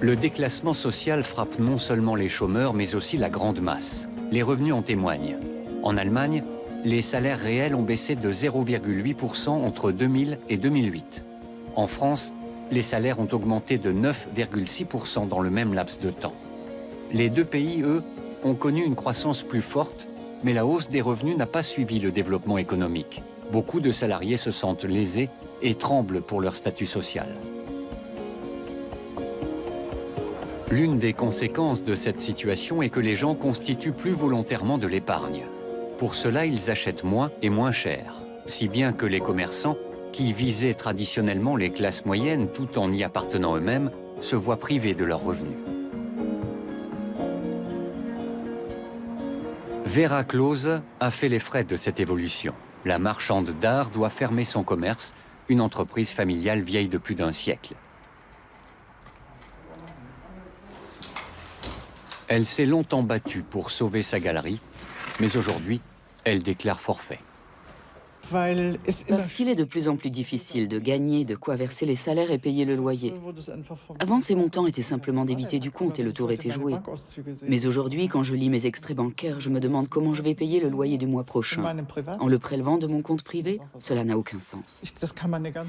Le déclassement social frappe non seulement les chômeurs, mais aussi la grande masse. Les revenus en témoignent. En Allemagne, les salaires réels ont baissé de 0,8% entre 2000 et 2008. En France, les salaires ont augmenté de 9,6% dans le même laps de temps. Les deux pays, eux, ont connu une croissance plus forte, mais la hausse des revenus n'a pas suivi le développement économique. Beaucoup de salariés se sentent lésés et tremblent pour leur statut social. L'une des conséquences de cette situation est que les gens constituent plus volontairement de l'épargne. Pour cela, ils achètent moins et moins cher, si bien que les commerçants, qui visaient traditionnellement les classes moyennes tout en y appartenant eux-mêmes, se voient privés de leurs revenus. Vera Klose a fait les frais de cette évolution. La marchande d'art doit fermer son commerce, une entreprise familiale vieille de plus d'un siècle. Elle s'est longtemps battue pour sauver sa galerie, mais aujourd'hui, elle déclare forfait. Parce qu'il est de plus en plus difficile de gagner de quoi verser les salaires et payer le loyer. Avant, ces montants étaient simplement débités du compte et le tour était joué. Mais aujourd'hui, quand je lis mes extraits bancaires, je me demande comment je vais payer le loyer du mois prochain. En le prélevant de mon compte privé, cela n'a aucun sens.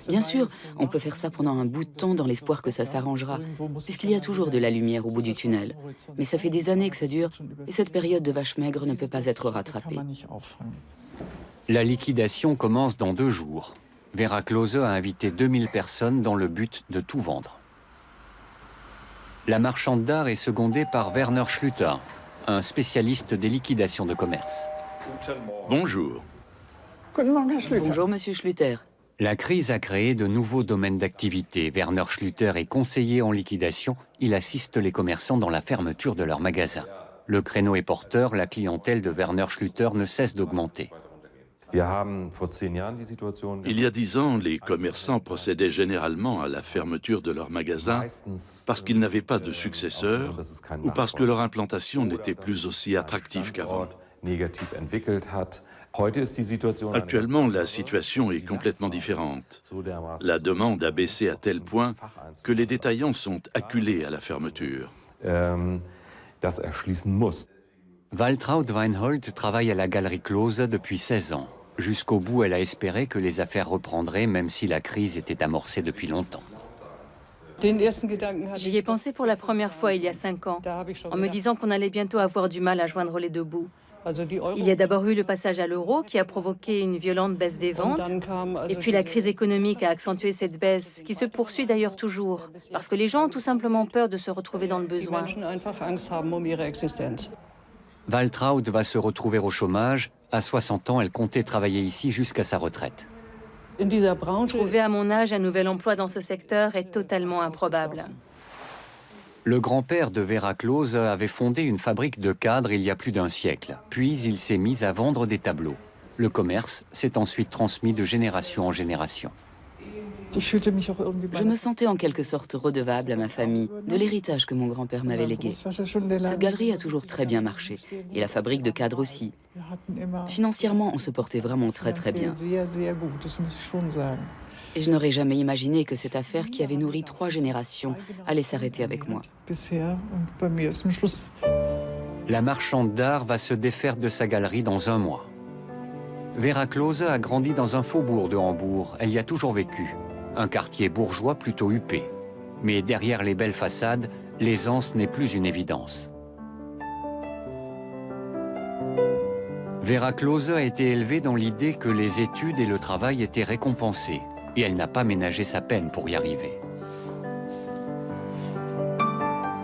Bien sûr, on peut faire ça pendant un bout de temps dans l'espoir que ça s'arrangera, puisqu'il y a toujours de la lumière au bout du tunnel. Mais ça fait des années que ça dure, et cette période de vache maigre ne peut pas être rattrapée. La liquidation commence dans 2 jours. Vera Klose a invité 2000 personnes dans le but de tout vendre. La marchande d'art est secondée par Werner Schlüter, un spécialiste des liquidations de commerce. Bonjour. Bonjour, monsieur Schlüter. La crise a créé de nouveaux domaines d'activité. Werner Schlüter est conseiller en liquidation. Il assiste les commerçants dans la fermeture de leurs magasins. Le créneau est porteur, la clientèle de Werner Schlüter ne cesse d'augmenter. Il y a 10 ans, les commerçants procédaient généralement à la fermeture de leurs magasins parce qu'ils n'avaient pas de successeurs ou parce que leur implantation n'était plus aussi attractive qu'avant. Actuellement, la situation est complètement différente. La demande a baissé à tel point que les détaillants sont acculés à la fermeture. Waltraud Weinhold travaille à la Galerie Klose depuis 16 ans. Jusqu'au bout, elle a espéré que les affaires reprendraient, même si la crise était amorcée depuis longtemps. J'y ai pensé pour la première fois il y a 5 ans, en me disant qu'on allait bientôt avoir du mal à joindre les deux bouts. Il y a d'abord eu le passage à l'euro qui a provoqué une violente baisse des ventes. Et puis la crise économique a accentué cette baisse, qui se poursuit d'ailleurs toujours, parce que les gens ont tout simplement peur de se retrouver dans le besoin. Waltraud va se retrouver au chômage. À 60 ans, elle comptait travailler ici jusqu'à sa retraite. Trouver à mon âge un nouvel emploi dans ce secteur est totalement improbable. Le grand-père de Vera Klose avait fondé une fabrique de cadres il y a plus d'1 siècle. Puis il s'est mis à vendre des tableaux. Le commerce s'est ensuite transmis de génération en génération. Je me sentais en quelque sorte redevable à ma famille de l'héritage que mon grand-père m'avait légué. Cette galerie a toujours très bien marché, et la fabrique de cadres aussi. Financièrement, on se portait vraiment très bien. Et je n'aurais jamais imaginé que cette affaire qui avait nourri 3 générations allait s'arrêter avec moi. La marchande d'art va se défaire de sa galerie dans 1 mois. Vera Klose a grandi dans un faubourg de Hambourg. Elle y a toujours vécu. Un quartier bourgeois plutôt huppé. Mais derrière les belles façades, l'aisance n'est plus une évidence. Vera Klose a été élevée dans l'idée que les études et le travail étaient récompensés, et elle n'a pas ménagé sa peine pour y arriver.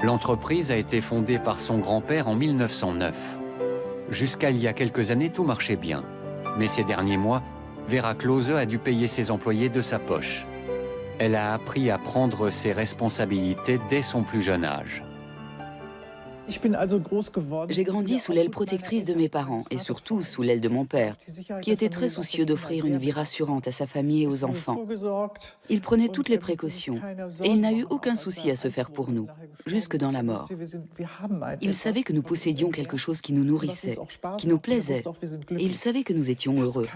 L'entreprise a été fondée par son grand-père en 1909. Jusqu'à il y a quelques années, tout marchait bien. Mais ces derniers mois, Vera Klose a dû payer ses employés de sa poche. Elle a appris à prendre ses responsabilités dès son plus jeune âge. J'ai grandi sous l'aile protectrice de mes parents et surtout sous l'aile de mon père, qui était très soucieux d'offrir une vie rassurante à sa famille et aux enfants. Il prenait toutes les précautions et il n'a eu aucun souci à se faire pour nous, jusque dans la mort. Il savait que nous possédions quelque chose qui nous nourrissait, qui nous plaisait, et il savait que nous étions heureux.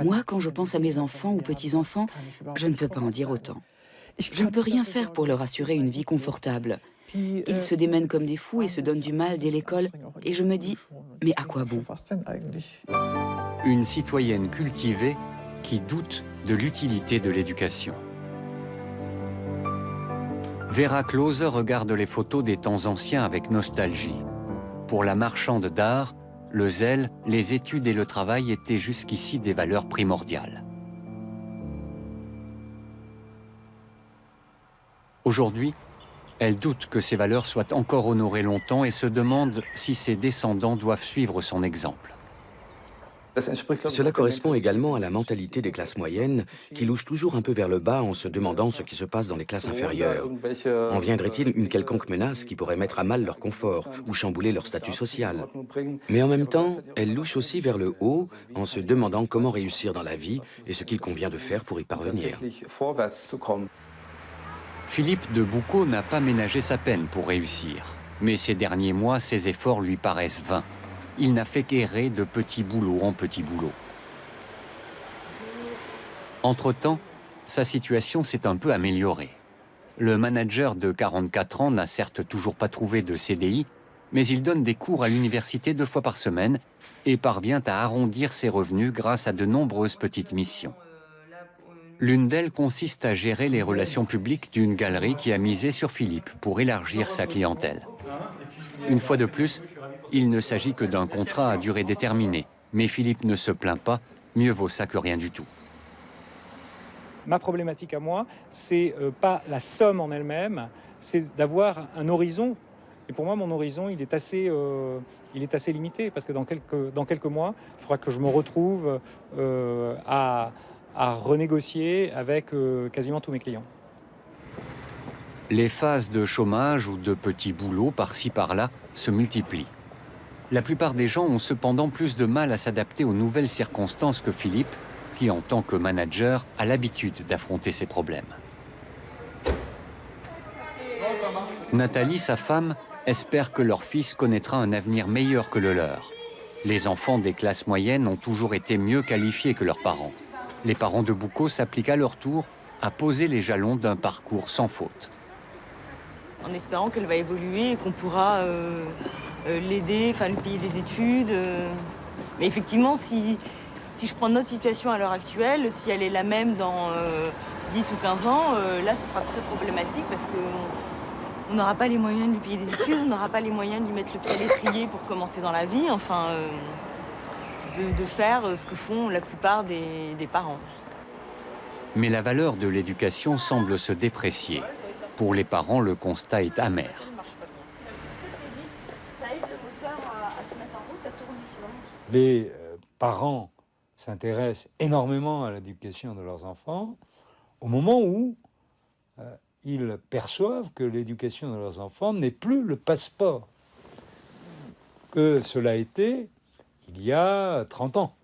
Moi, quand je pense à mes enfants ou petits-enfants, je ne peux pas en dire autant. Je ne peux rien faire pour leur assurer une vie confortable. Ils se démènent comme des fous et se donnent du mal dès l'école, et je me dis, mais à quoi bon? Une citoyenne cultivée qui doute de l'utilité de l'éducation. Vera Klose regarde les photos des temps anciens avec nostalgie. Pour la marchande d'art, le zèle, les études et le travail étaient jusqu'ici des valeurs primordiales. Aujourd'hui, elle doute que ces valeurs soient encore honorées longtemps et se demande si ses descendants doivent suivre son exemple. Cela correspond également à la mentalité des classes moyennes qui louchent toujours un peu vers le bas en se demandant ce qui se passe dans les classes inférieures. En viendrait-il une quelconque menace qui pourrait mettre à mal leur confort ou chambouler leur statut social? Mais en même temps, elles louchent aussi vers le haut en se demandant comment réussir dans la vie et ce qu'il convient de faire pour y parvenir. Philippe de Boucault n'a pas ménagé sa peine pour réussir. Mais ces derniers mois, ses efforts lui paraissent vains. Il n'a fait qu'errer de petit boulot en petit boulot. Entre-temps, sa situation s'est un peu améliorée. Le manager de 44 ans n'a certes toujours pas trouvé de CDI, mais il donne des cours à l'université 2 fois par semaine et parvient à arrondir ses revenus grâce à de nombreuses petites missions. L'une d'elles consiste à gérer les relations publiques d'une galerie qui a misé sur Philippe pour élargir sa clientèle. Une fois de plus, il ne s'agit que d'un contrat à durée déterminée, mais Philippe ne se plaint pas, mieux vaut ça que rien du tout. Ma problématique à moi, c'est pas la somme en elle-même, c'est d'avoir un horizon. Et pour moi, mon horizon, il est assez limité, parce que dans quelques mois, il faudra que je me retrouve à renégocier avec quasiment tous mes clients. Les phases de chômage ou de petits boulots par-ci par-là se multiplient. La plupart des gens ont cependant plus de mal à s'adapter aux nouvelles circonstances que Philippe, qui en tant que manager a l'habitude d'affronter ces problèmes. Nathalie, sa femme, espère que leur fils connaîtra un avenir meilleur que le leur. Les enfants des classes moyennes ont toujours été mieux qualifiés que leurs parents. Les parents de Boucault s'appliquent à leur tour à poser les jalons d'un parcours sans faute. En espérant qu'elle va évoluer et qu'on pourra l'aider, enfin lui payer des études. Mais effectivement, si je prends notre situation à l'heure actuelle, si elle est la même dans 10 ou 15 ans, là ce sera très problématique parce qu'on n'aura pas les moyens de lui payer des études, on n'aura pas les moyens de lui mettre le pied à l'étrier pour commencer dans la vie, enfin de faire ce que font la plupart des parents. Mais la valeur de l'éducation semble se déprécier. Pour les parents, le constat est amer. Les parents s'intéressent énormément à l'éducation de leurs enfants au moment où ils perçoivent que l'éducation de leurs enfants n'est plus le passeport que cela a été il y a 30 ans,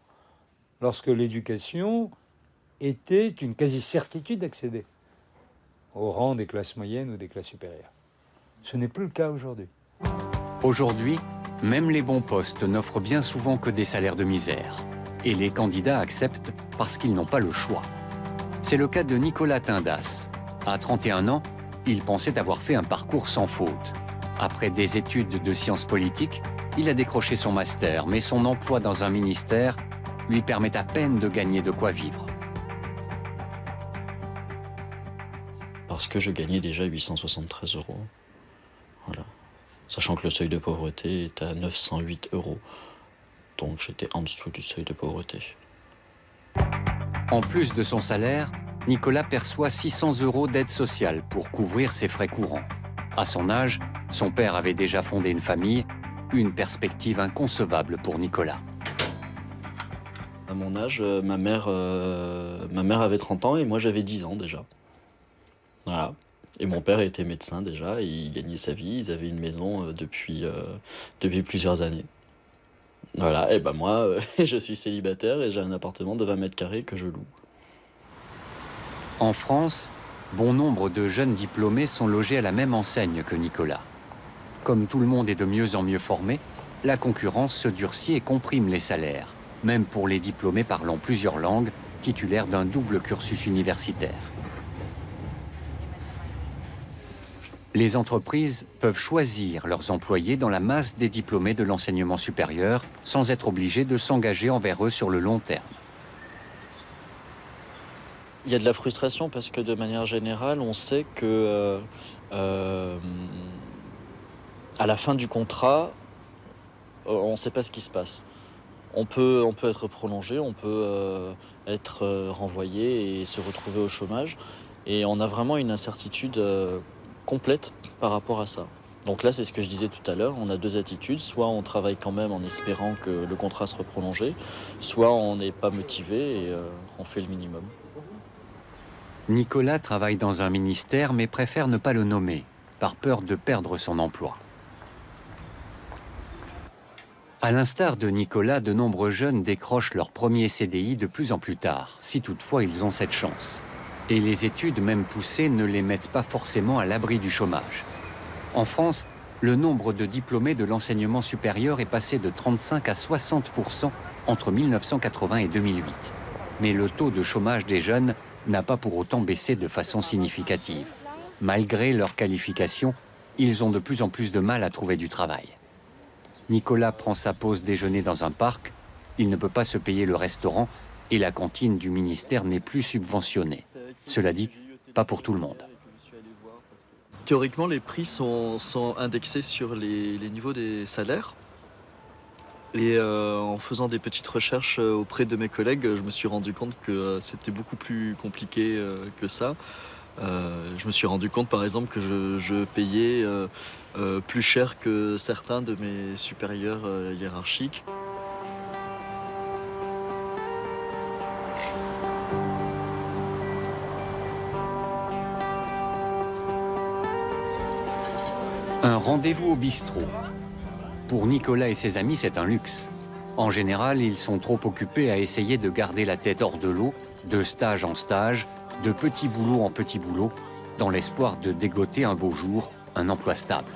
lorsque l'éducation était une quasi-certitude d'accéder au rang des classes moyennes ou des classes supérieures. Ce n'est plus le cas aujourd'hui. Aujourd'hui, même les bons postes n'offrent bien souvent que des salaires de misère. Et les candidats acceptent parce qu'ils n'ont pas le choix. C'est le cas de Nicolas Tindas. À 31 ans, il pensait avoir fait un parcours sans faute. Après des études de sciences politiques, il a décroché son master, mais son emploi dans un ministère lui permet à peine de gagner de quoi vivre. Parce que je gagnais déjà 873 €. Voilà. Sachant que le seuil de pauvreté est à 908 €. Donc j'étais en dessous du seuil de pauvreté. En plus de son salaire, Nicolas perçoit 600 € d'aide sociale pour couvrir ses frais courants. À son âge, son père avait déjà fondé une famille, une perspective inconcevable pour Nicolas. À mon âge, ma mère avait 30 ans et moi j'avais 10 ans déjà. Voilà. Et mon père était médecin déjà, il gagnait sa vie, ils avaient une maison depuis plusieurs années. Voilà, et ben moi, je suis célibataire et j'ai un appartement de 20 mètres carrés que je loue. En France, bon nombre de jeunes diplômés sont logés à la même enseigne que Nicolas. Comme tout le monde est de mieux en mieux formé, la concurrence se durcit et comprime les salaires, même pour les diplômés parlant plusieurs langues, titulaires d'un double cursus universitaire. Les entreprises peuvent choisir leurs employés dans la masse des diplômés de l'enseignement supérieur sans être obligées de s'engager envers eux sur le long terme. Il y a de la frustration parce que de manière générale, on sait que à la fin du contrat, on ne sait pas ce qui se passe. On peut être prolongé, on peut être renvoyé et se retrouver au chômage. Et on a vraiment une incertitude complète par rapport à ça. Donc là, c'est ce que je disais tout à l'heure, on a deux attitudes. Soit on travaille quand même en espérant que le contrat sera prolongé, soit on n'est pas motivé et on fait le minimum. Nicolas travaille dans un ministère mais préfère ne pas le nommer, par peur de perdre son emploi. À l'instar de Nicolas, de nombreux jeunes décrochent leur premier CDI de plus en plus tard, si toutefois ils ont cette chance. Et les études, même poussées, ne les mettent pas forcément à l'abri du chômage. En France, le nombre de diplômés de l'enseignement supérieur est passé de 35 à 60% entre 1980 et 2008. Mais le taux de chômage des jeunes n'a pas pour autant baissé de façon significative. Malgré leur qualification, ils ont de plus en plus de mal à trouver du travail. Nicolas prend sa pause déjeuner dans un parc, il ne peut pas se payer le restaurant et la cantine du ministère n'est plus subventionnée. Cela dit, pas pour tout le monde. Théoriquement, les prix sont indexés sur les niveaux des salaires. Et en faisant des petites recherches auprès de mes collègues, je me suis rendu compte que c'était beaucoup plus compliqué que ça. Je me suis rendu compte, par exemple, que je payais plus cher que certains de mes supérieurs hiérarchiques. Un rendez-vous au bistrot. Pour Nicolas et ses amis, c'est un luxe. En général, ils sont trop occupés à essayer de garder la tête hors de l'eau, de stage en stage, de petit boulot en petit boulot, dans l'espoir de dégoter un beau jour un emploi stable.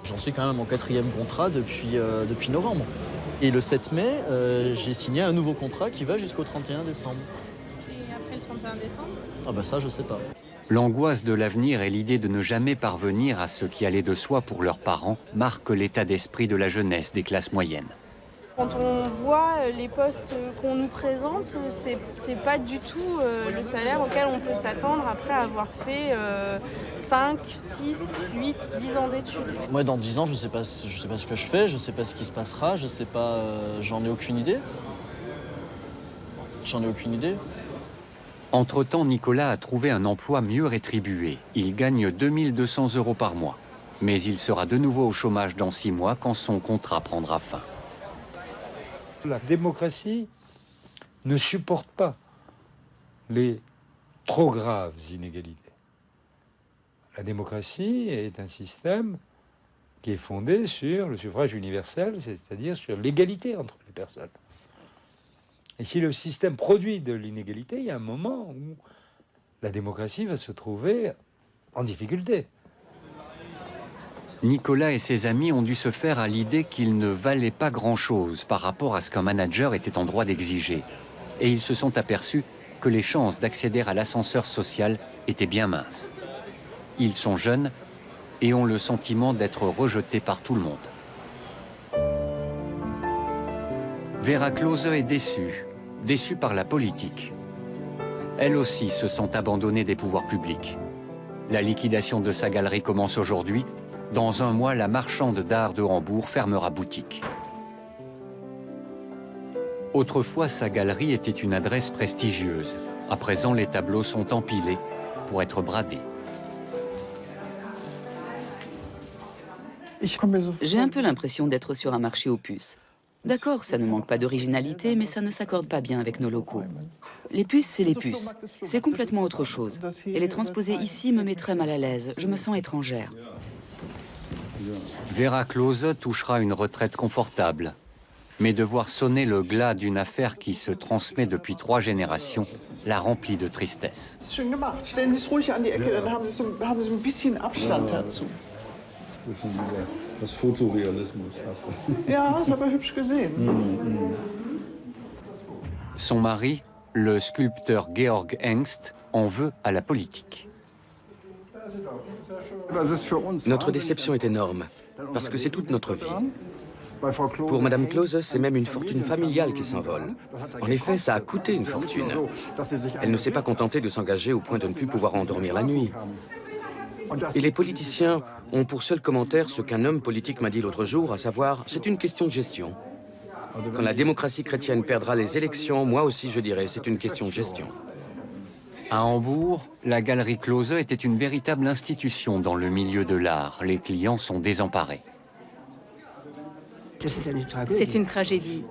J'en suis quand même à mon 4e contrat depuis novembre. Et le 7 mai, j'ai signé un nouveau contrat qui va jusqu'au 31 décembre. Et après le 31 décembre? Ah ben ça, je sais pas. L'angoisse de l'avenir et l'idée de ne jamais parvenir à ce qui allait de soi pour leurs parents marquent l'état d'esprit de la jeunesse des classes moyennes. Quand on voit les postes qu'on nous présente, c'est pas du tout le salaire auquel on peut s'attendre après avoir fait 5, 6, 8, 10 ans d'études. Moi, dans 10 ans, je sais pas ce que je fais, je sais pas ce qui se passera, je sais pas, j'en ai aucune idée. J'en ai aucune idée. Entre-temps, Nicolas a trouvé un emploi mieux rétribué. Il gagne 2 200 € par mois. Mais il sera de nouveau au chômage dans 6 mois quand son contrat prendra fin. La démocratie ne supporte pas les trop graves inégalités. La démocratie est un système qui est fondé sur le suffrage universel, c'est-à-dire sur l'égalité entre les personnes. Et si le système produit de l'inégalité, il y a un moment où la démocratie va se trouver en difficulté. Nicolas et ses amis ont dû se faire à l'idée qu'ils ne valaient pas grand-chose par rapport à ce qu'un manager était en droit d'exiger. Et ils se sont aperçus que les chances d'accéder à l'ascenseur social étaient bien minces. Ils sont jeunes et ont le sentiment d'être rejetés par tout le monde. Vera Klose est déçue par la politique. Elle aussi se sent abandonnée des pouvoirs publics. La liquidation de sa galerie commence aujourd'hui. Dans un mois, la marchande d'art de Hambourg fermera boutique. Autrefois, sa galerie était une adresse prestigieuse. À présent, les tableaux sont empilés pour être bradés. J'ai un peu l'impression d'être sur un marché aux puces. D'accord, ça ne manque pas d'originalité, mais ça ne s'accorde pas bien avec nos locaux. Les puces, c'est les puces. C'est complètement autre chose. Et les transposer ici me met très mal à l'aise. Je me sens étrangère. Vera Klose touchera une retraite confortable. Mais de voir sonner le glas d'une affaire qui se transmet depuis 3 générations la remplit de tristesse. Schön gemacht. Stellen Sie es ruhig an die Ecke, dann haben Sie ein bisschen Abstand dazu. Das Fotorealismus. Ja, ist aber hübsch gesehen. Son mari, le sculpteur Georg Engst, en veut à la politique. Notre déception est énorme, parce que c'est toute notre vie. Pour Madame Klose, c'est même une fortune familiale qui s'envole. En effet, ça a coûté une fortune. Elle ne s'est pas contentée de s'engager au point de ne plus pouvoir endormir la nuit. Et les politiciens ont pour seul commentaire ce qu'un homme politique m'a dit l'autre jour, à savoir, c'est une question de gestion. Quand la démocratie chrétienne perdra les élections, moi aussi je dirais, c'est une question de gestion. À Hambourg, la galerie Klose était une véritable institution dans le milieu de l'art. Les clients sont désemparés. C'est une tragédie.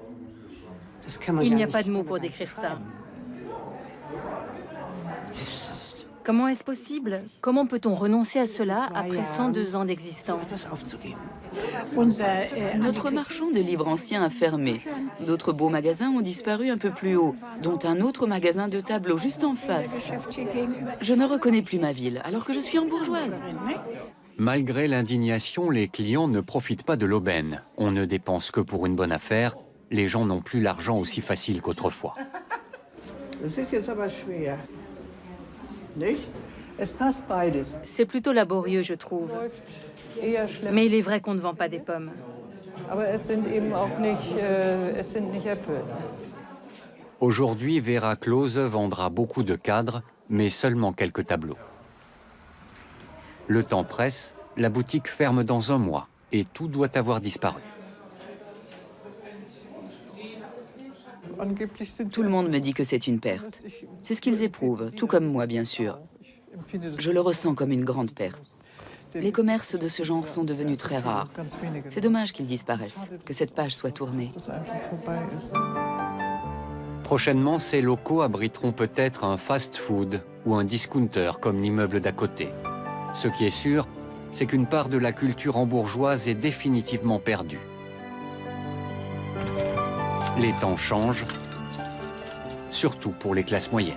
Il n'y a pas de mots pour décrire ça. Comment est-ce possible? Comment peut-on renoncer à cela après 102 ans d'existence? Notre marchand de livres anciens a fermé. D'autres beaux magasins ont disparu un peu plus haut, dont un autre magasin de tableaux juste en face. Je ne reconnais plus ma ville, alors que je suis hambourgeoise. Malgré l'indignation, les clients ne profitent pas de l'aubaine. On ne dépense que pour une bonne affaire. Les gens n'ont plus l'argent aussi facile qu'autrefois. C'est plutôt laborieux, je trouve. Mais il est vrai qu'on ne vend pas des pommes. Aujourd'hui, Vera Klose vendra beaucoup de cadres, mais seulement quelques tableaux. Le temps presse, la boutique ferme dans 1 mois et tout doit avoir disparu. Tout le monde me dit que c'est une perte. C'est ce qu'ils éprouvent, tout comme moi, bien sûr. Je le ressens comme une grande perte. Les commerces de ce genre sont devenus très rares. C'est dommage qu'ils disparaissent, que cette page soit tournée. Prochainement, ces locaux abriteront peut-être un fast-food ou un discounter comme l'immeuble d'à côté. Ce qui est sûr, c'est qu'une part de la culture hambourgeoise est définitivement perdue. Les temps changent, surtout pour les classes moyennes.